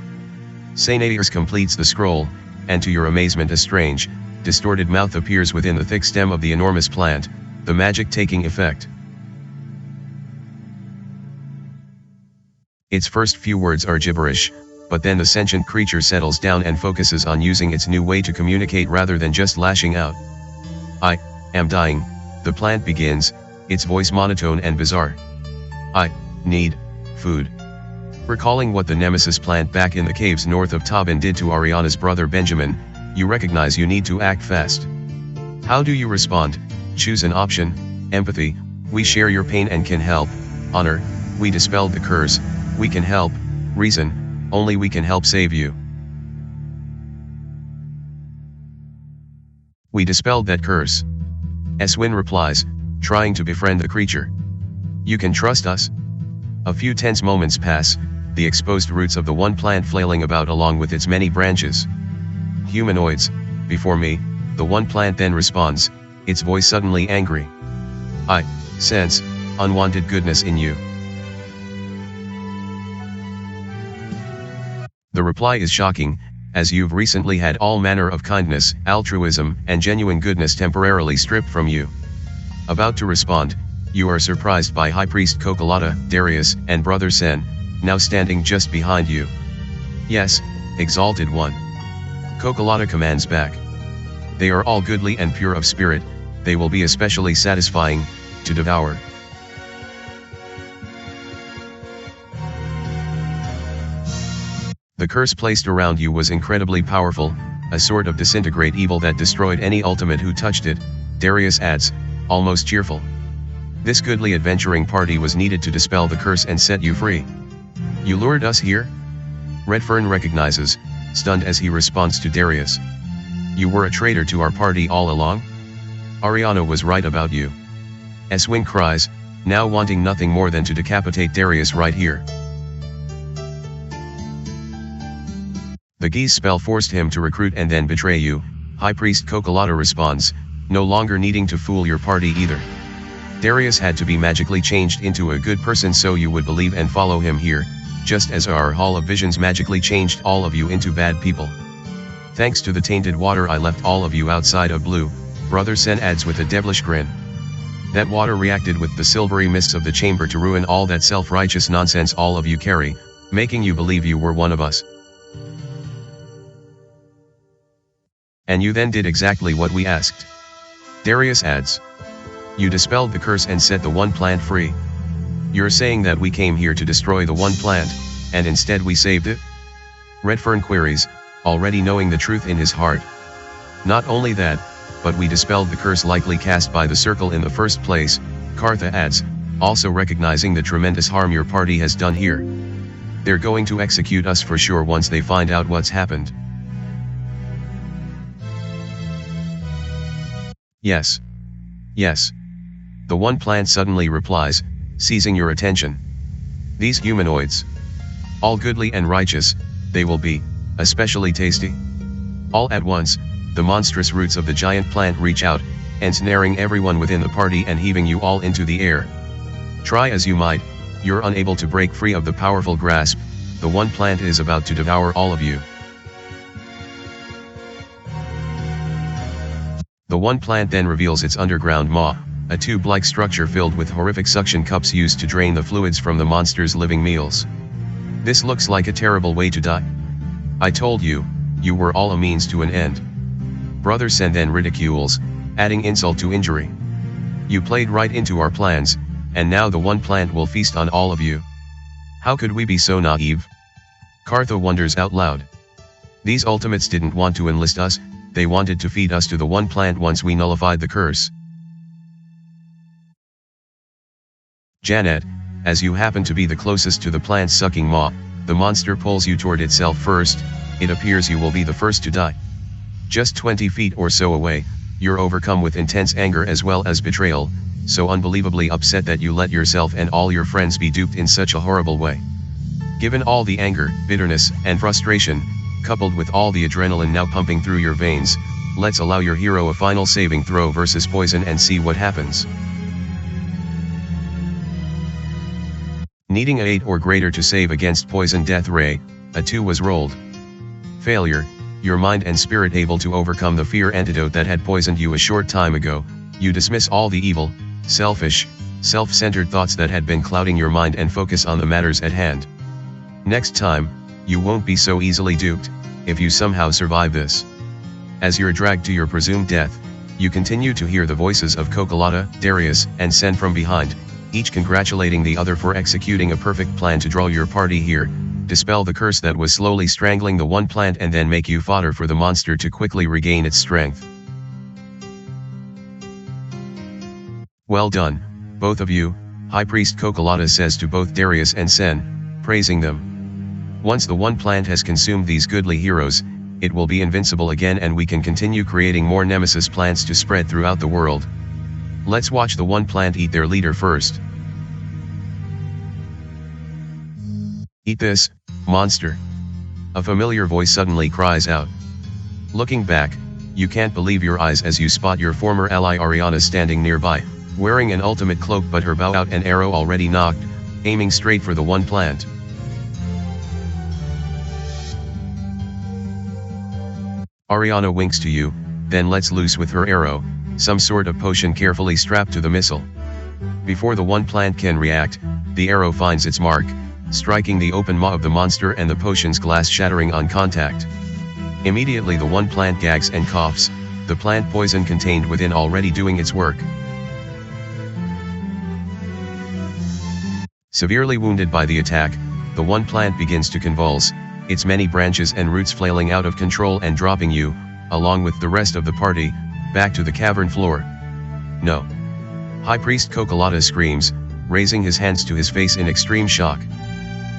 Sainairs completes the scroll, and to your amazement a strange, distorted mouth appears within the thick stem of the enormous plant, the magic taking effect. Its first few words are gibberish, but then the sentient creature settles down and focuses on using its new way to communicate rather than just lashing out. I am dying, the plant begins, its voice monotone and bizarre. I need food. Recalling what the Nemesis plant back in the caves north of Tobin did to Ariana's brother Benjamin, you recognize you need to act fast. How do you respond? Choose an option. Empathy, we share your pain and can help. Honor, we dispelled the curse, we can help. Reason, only we can help save you. We dispelled that curse. Eswin replies, trying to befriend the creature. You can trust us? A few tense moments pass, the exposed roots of the one plant flailing about along with its many branches. Humanoids, before me, the one plant then responds, its voice suddenly angry. I sense unwanted goodness in you. The reply is shocking, as you've recently had all manner of kindness, altruism, and genuine goodness temporarily stripped from you. About to respond, you are surprised by High Priest Cocolata, Darius, and Brother Sen, now standing just behind you. Yes, Exalted One. Cocolata commands back. They are all goodly and pure of spirit, they will be especially satisfying to devour. The curse placed around you was incredibly powerful, a sort of disintegrate evil that destroyed any ultimate who touched it, Darius adds, almost cheerful. This goodly adventuring party was needed to dispel the curse and set you free. You lured us here? Redfern recognizes, stunned as he responds to Darius. You were a traitor to our party all along? Ariana was right about you. Eswing cries, now wanting nothing more than to decapitate Darius right here. The Geese spell forced him to recruit and then betray you, High Priest Cocolata responds, no longer needing to fool your party either. Darius had to be magically changed into a good person so you would believe and follow him here, just as our Hall of Visions magically changed all of you into bad people. Thanks to the tainted water I left all of you outside of blue, Brother Sen adds with a devilish grin. That water reacted with the silvery mists of the chamber to ruin all that self-righteous nonsense all of you carry, making you believe you were one of us. And you then did exactly what we asked. Darius adds. You dispelled the curse and set the One Plant free. You're saying that we came here to destroy the One Plant, and instead we saved it? Redfern queries, already knowing the truth in his heart. Not only that, but we dispelled the curse likely cast by the circle in the first place, Kartha adds, also recognizing the tremendous harm your party has done here. They're going to execute us for sure once they find out what's happened. Yes. Yes. The One Plant suddenly replies, seizing your attention. These humanoids. All goodly and righteous, they will be, especially tasty. All at once, the monstrous roots of the giant plant reach out, ensnaring everyone within the party and heaving you all into the air. Try as you might, you're unable to break free of the powerful grasp, the One Plant is about to devour all of you. The One Plant then reveals its underground maw, a tube-like structure filled with horrific suction cups used to drain the fluids from the monster's living meals. This looks like a terrible way to die. I told you, you were all a means to an end. Brother Sen then ridicules, adding insult to injury. You played right into our plans, and now the One Plant will feast on all of you. How could we be so naive? Kartha wonders out loud. These ultimates didn't want to enlist us, they wanted to feed us to the One Plant once we nullified the curse. Janet, as you happen to be the closest to the plant's sucking maw, the monster pulls you toward itself first, it appears you will be the first to die. Just 20 feet or so away, you're overcome with intense anger as well as betrayal, so unbelievably upset that you let yourself and all your friends be duped in such a horrible way. Given all the anger, bitterness, and frustration, coupled with all the adrenaline now pumping through your veins, let's allow your hero a final saving throw versus poison and see what happens. Needing a 8 or greater to save against poison death ray, a 2 was rolled. Failure, your mind and spirit able to overcome the fear antidote that had poisoned you a short time ago, you dismiss all the evil, selfish, self-centered thoughts that had been clouding your mind and focus on the matters at hand. Next time, you won't be so easily duped, if you somehow survive this. As you're dragged to your presumed death, you continue to hear the voices of Cocolata, Darius, and Sen from behind, each congratulating the other for executing a perfect plan to draw your party here, dispel the curse that was slowly strangling the One Plant and then make you fodder for the monster to quickly regain its strength. Well done, both of you, High Priest Cocolata says to both Darius and Sen, praising them. Once the One Plant has consumed these goodly heroes, it will be invincible again and we can continue creating more Nemesis plants to spread throughout the world. Let's watch the One Plant eat their leader first. Eat this, monster. A familiar voice suddenly cries out. Looking back, you can't believe your eyes as you spot your former ally Ariana standing nearby. wearing an ultimate cloak but her bow out and arrow already knocked, aiming straight for the one plant. Oriana winks to you, then lets loose with her arrow, some sort of potion carefully strapped to the missile. Before the one plant can react, the arrow finds its mark, striking the open maw of the monster and the potion's glass shattering on contact. Immediately the one plant gags and coughs, the plant poison contained within already doing its work. Severely wounded by the attack, the one plant begins to convulse, its many branches and roots flailing out of control and dropping you, along with the rest of the party, back to the cavern floor. No. High Priest Cocolata screams, raising his hands to his face in extreme shock.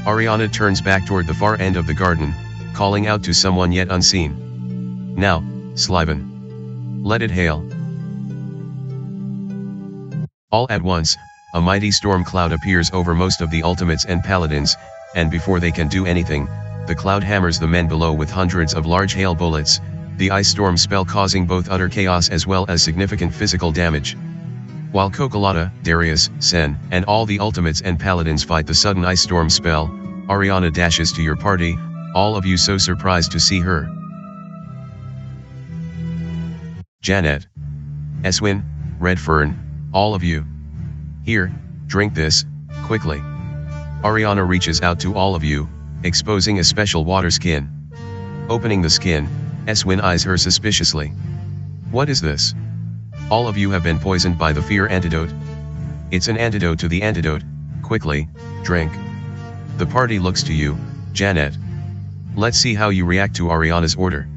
Oriana turns back toward the far end of the garden, calling out to someone yet unseen. Now, Sliven. Let it hail. All at once, a mighty storm cloud appears over most of the ultimates and paladins, and before they can do anything, the cloud hammers the men below with hundreds of large hail bullets, the ice storm spell causing both utter chaos as well as significant physical damage. While Cocolata, Darius, Sen, and all the ultimates and paladins fight the sudden ice storm spell, Oriana dashes to your party, all of you so surprised to see her. Janet, Eswin, Redfern, all of you. Here, drink this, quickly. Oriana reaches out to all of you, exposing a special water skin. Opening the skin, Eswin eyes her suspiciously. What is this? All of you have been poisoned by the fear antidote. It's an antidote to the antidote, quickly, drink. The party looks to you, Janet. Let's see how you react to Oriana's order.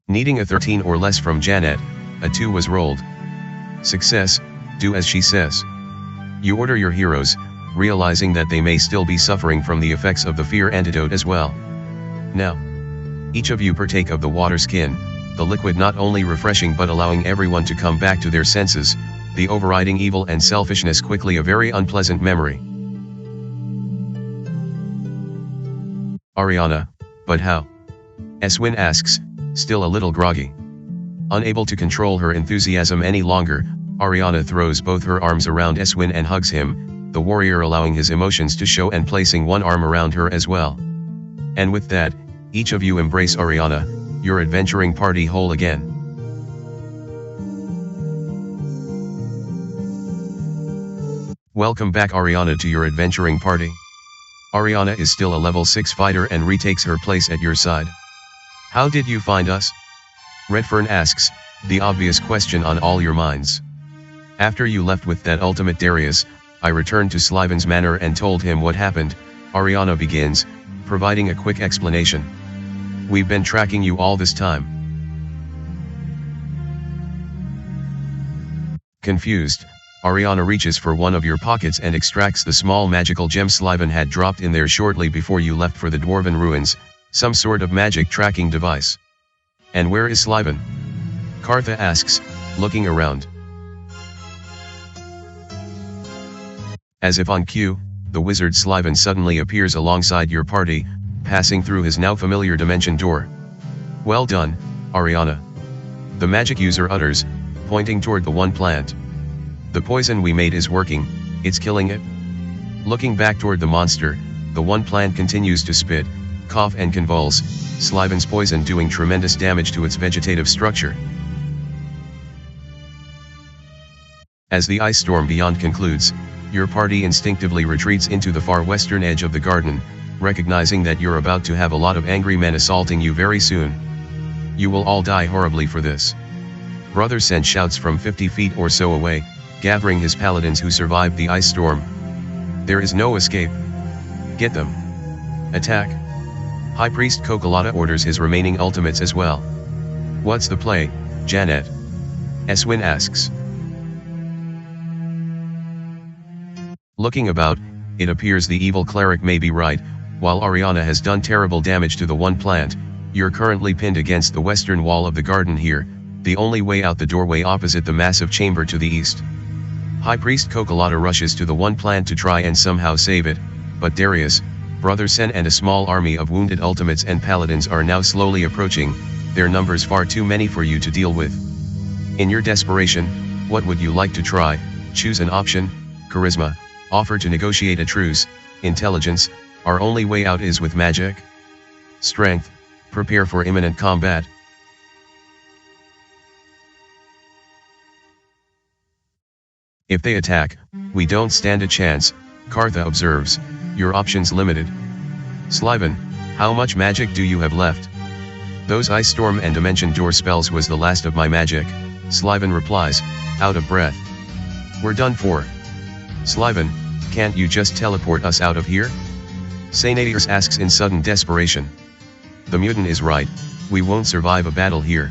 Needing a 13 or less from Janet, a 2 was rolled. Success, do as she says. You order your heroes, realizing that they may still be suffering from the effects of the fear antidote as well. Now, each of you partake of the water skin, the liquid not only refreshing but allowing everyone to come back to their senses, the overriding evil and selfishness quickly a very unpleasant memory. Oriana, but how? Eswin asks, still a little groggy. Unable to control her enthusiasm any longer, Oriana throws both her arms around Eswin and hugs him, the warrior allowing his emotions to show and placing one arm around her as well. And with that, each of you embrace Oriana, your adventuring party whole again. Welcome back Oriana to your adventuring party. Oriana is still a level 6 fighter and retakes her place at your side. How did you find us? Redfern asks, the obvious question on all your minds. After you left with that ultimate Darius, I returned to Sliven's manor and told him what happened, Oriana begins, providing a quick explanation. We've been tracking you all this time. Confused, Oriana reaches for one of your pockets and extracts the small magical gem Sliven had dropped in there shortly before you left for the Dwarven ruins, some sort of magic tracking device. And where is Sliven? Kartha asks, looking around. As if on cue, the wizard Sliven suddenly appears alongside your party, passing through his now familiar dimension door. Well done, Oriana. The magic user utters, pointing toward the one plant. The poison we made is working, it's killing it. Looking back toward the monster, the one plant continues to spit, cough and convulse, Sliven's poison doing tremendous damage to its vegetative structure. As the ice storm beyond concludes, your party instinctively retreats into the far western edge of the garden, recognizing that you're about to have a lot of angry men assaulting you very soon. You will all die horribly for this. Brother Sen shouts from 50 feet or so away, gathering his paladins who survived the ice storm. There is no escape. Get them. Attack. High Priest Cocolata orders his remaining ultimates as well. What's the play, Janet? Eswin asks. Looking about, it appears the evil cleric may be right. While Oriana has done terrible damage to the one plant, you're currently pinned against the western wall of the garden here, the only way out the doorway opposite the massive chamber to the east. High Priest Cocolata rushes to the one plant to try and somehow save it, but Darius, Brother Sen and a small army of wounded ultimates and paladins are now slowly approaching, their numbers far too many for you to deal with. In your desperation, what would you like to try? Choose an option: charisma, offer to negotiate a truce; intelligence, our only way out is with magic; strength, prepare for imminent combat. If they attack, we don't stand a chance, Kartha observes. Your options limited. Slyvan, how much magic do you have left? Those Ice Storm and Dimension Door spells was the last of my magic, Slyvan replies, out of breath. We're done for. Slyvan, can't you just teleport us out of here? Sainadius asks in sudden desperation. The mutant is right, we won't survive a battle here.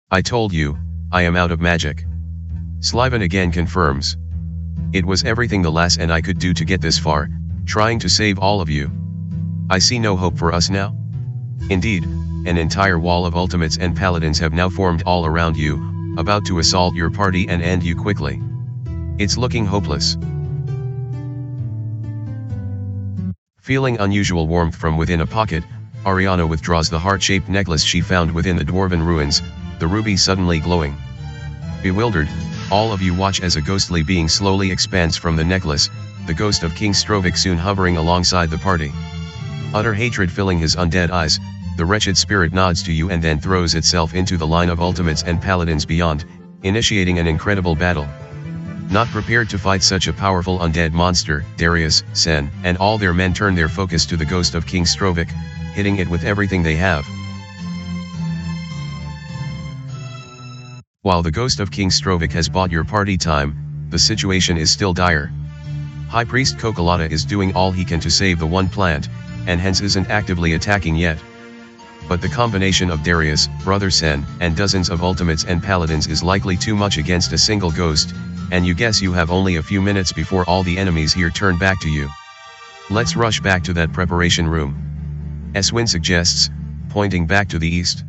I told you, I am out of magic. Slyvan again confirms. It was everything the lass and I could do to get this far, trying to save all of you. I see no hope for us now. Indeed, an entire wall of ultimates and paladins have now formed all around you, about to assault your party and end you quickly. It's looking hopeless. Feeling unusual warmth from within a pocket, Ariana withdraws the heart-shaped necklace she found within the dwarven ruins, the ruby suddenly glowing. Bewildered, all of you watch as a ghostly being slowly expands from the necklace, the ghost of King Strovic soon hovering alongside the party. Utter hatred filling his undead eyes, the wretched spirit nods to you and then throws itself into the line of ultimates and paladins beyond, initiating an incredible battle. Not prepared to fight such a powerful undead monster, Darius, Sen, and all their men turn their focus to the ghost of King Strovic, hitting it with everything they have. While the ghost of King Strovic has bought your party time, the situation is still dire. High Priest Kokolata is doing all he can to save the one plant, and hence isn't actively attacking yet. But the combination of Darius, Brother Sen, and dozens of ultimates and paladins is likely too much against a single ghost, and you guess you have only a few minutes before all the enemies here turn back to you. Let's rush back to that preparation room. Eswin suggests, pointing back to the east.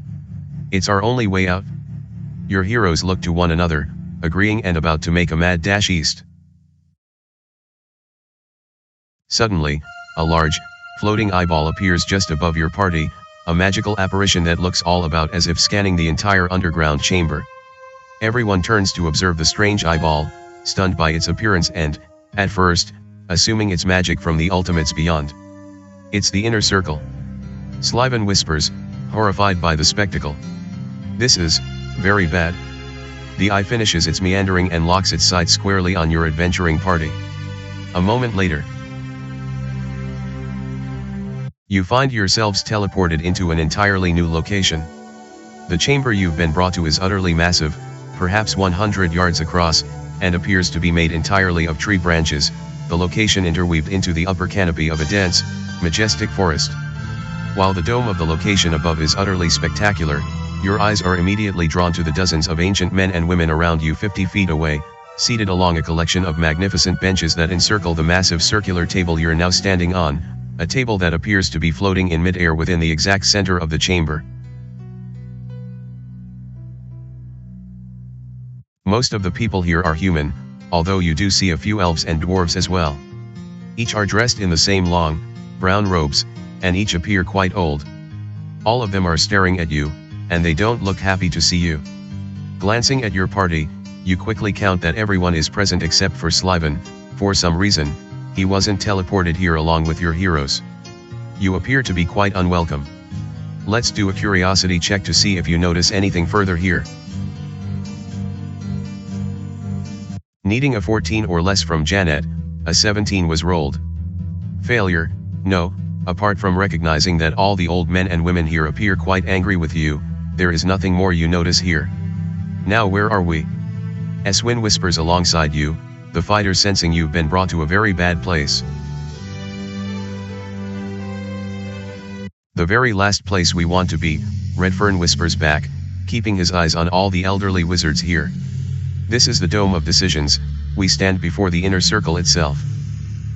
It's our only way out. Your heroes look to one another, agreeing and about to make a mad dash east. Suddenly, a large, floating eyeball appears just above your party, a magical apparition that looks all about as if scanning the entire underground chamber. Everyone turns to observe the strange eyeball, stunned by its appearance and, at first, assuming it's magic from the ultimates beyond. It's the inner circle. Slyvan whispers, horrified by the spectacle. This is very bad. The eye finishes its meandering and locks its sight squarely on your adventuring party. A moment later, you find yourselves teleported into an entirely new location. The chamber you've been brought to is utterly massive, perhaps 100 yards across, and appears to be made entirely of tree branches, the location interweaved into the upper canopy of a dense, majestic forest. While the dome of the location above is utterly spectacular, your eyes are immediately drawn to the dozens of ancient men and women around you 50 feet away, seated along a collection of magnificent benches that encircle the massive circular table you're now standing on, a table that appears to be floating in mid-air within the exact center of the chamber. Most of the people here are human, although you do see a few elves and dwarves as well. Each are dressed in the same long, brown robes, and each appear quite old. All of them are staring at you, and they don't look happy to see you. Glancing at your party, you quickly count that everyone is present except for Slyvan. For some reason, he wasn't teleported here along with your heroes. You appear to be quite unwelcome. Let's do a curiosity check to see if you notice anything further here. Needing a 14 or less from Janet, a 17 was rolled. Failure, no, apart from recognizing that all the old men and women here appear quite angry with you, there is nothing more you notice here. Now where are we? Eswin whispers alongside you, the fighter sensing you've been brought to a very bad place. The very last place we want to be, Redfern whispers back, keeping his eyes on all the elderly wizards here. This is the Dome of Decisions, we stand before the inner circle itself.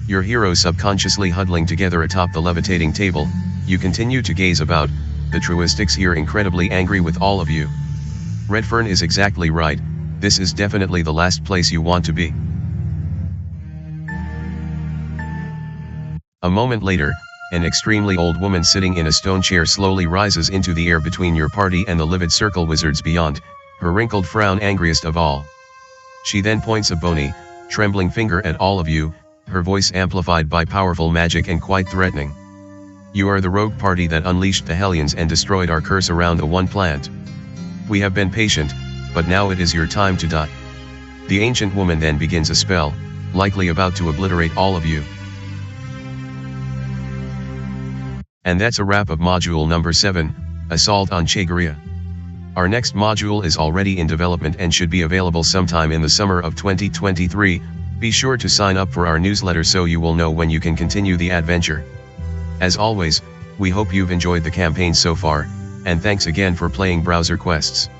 Your heroes subconsciously huddling together atop the levitating table, you continue to gaze about, the truistics here incredibly angry with all of you. Redfern is exactly right, this is definitely the last place you want to be. A moment later, An extremely old woman sitting in a stone chair slowly rises into the air between your party and the livid circle wizards beyond, her wrinkled frown angriest of all. She then points a bony, trembling finger at all of you, her voice amplified by powerful magic and quite threatening. You are the rogue party that unleashed the Hellions and destroyed our curse around the One Plant. We have been patient, but now it is your time to die. The ancient woman then begins a spell, likely about to obliterate all of you. And that's a wrap of module number 7, Assault on Chegoria. Our next module is already in development and should be available sometime in the summer of 2023, be sure to sign up for our newsletter so you will know when you can continue the adventure. As always, we hope you've enjoyed the campaign so far, and thanks again for playing Browser Quests.